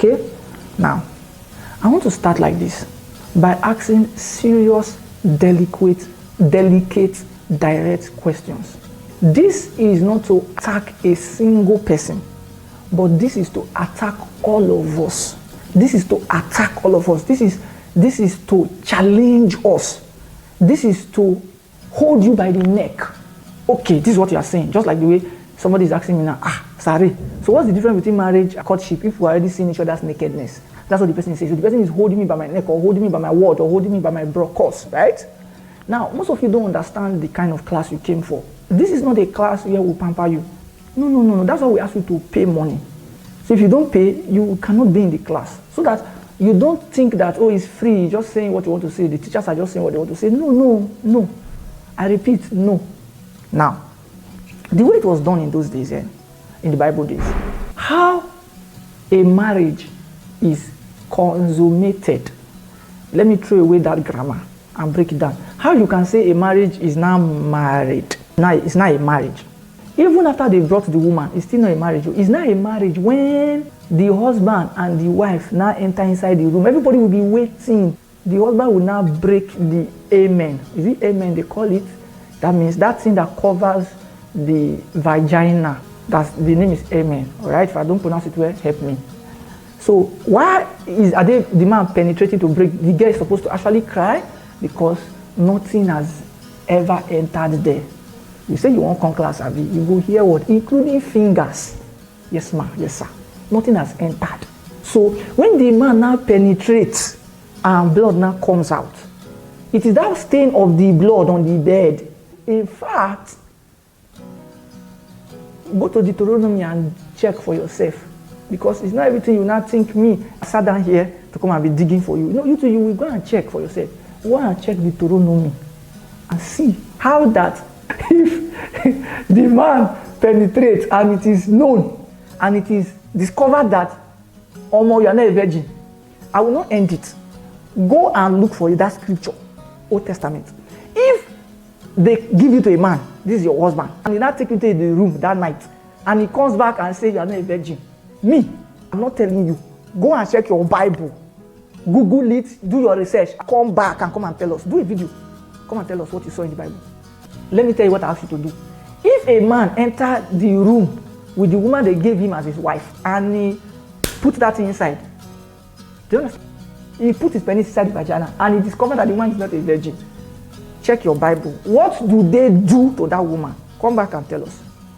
Okay? Now, I want to start like this by asking serious, delicate, direct questions. This is not to attack a single person, but this is to attack all of us. This is to attack all of us. This is to challenge us. This is to hold you by the neck. Okay, this is what you are saying. Just like the way somebody is asking me now, sorry. So what's the difference between marriage and courtship if we are already seeing each other's nakedness? That's what the person says. So the person is holding me by my neck or holding me by my word or holding me by my cross, right? Now, most of you don't understand the kind of class you came for. This is not a class where we pamper you. No. That's why we ask you to pay money. So if you don't pay, you cannot be in the class. So that you don't think that, oh, it's free, just saying what you want to say. The teachers are just saying what they want to say. No. I repeat, no. Now, the way it was done in those days, in the Bible days, how a marriage is consummated. Let me throw away that grammar and break it down. How you can say a marriage is now married? Now it's not a marriage. Even after they brought the woman, it's still not a marriage. It's not a marriage when the husband and the wife now enter inside the room. Everybody will be waiting. The husband will now break the amen. Is it amen they call it? That means that thing that covers the vagina. That's the name is amen. All right. If I don't pronounce it well, help me. So why are they the man penetrating to break? The girl is supposed to actually cry because nothing has ever entered there. You say you want come class, Abby, you go hear what? Including fingers. Yes, ma'am. Yes, sir. Nothing has entered. So when the man now penetrates and blood now comes out, it is that stain of the blood on the bed. In fact, go to Deuteronomy and check for yourself. Because it's not everything you now think me. I sat down here to come and be digging for you. No, you too, you will go and check for yourself. Go and check Deuteronomy and see how that if the man penetrates and it is known and it is discovered that Omo, you are not a virgin, I will not end it. Go and look for that scripture, Old Testament. If they give you to a man, this is your husband, and he now take you to the room that night, and he comes back and says you are not a virgin, me, I'm not telling you. Go and check your Bible, Google it, do your research, come back and come and tell us. Do a video, come and tell us what you saw in the Bible. Let me tell you what I ask you to do. If a man entered the room with the woman they gave him as his wife and he put that inside, do you understand? He put his penis inside the vagina and he discovered that the woman is not a virgin. Check your Bible. What do they do to that woman? Come back and tell us.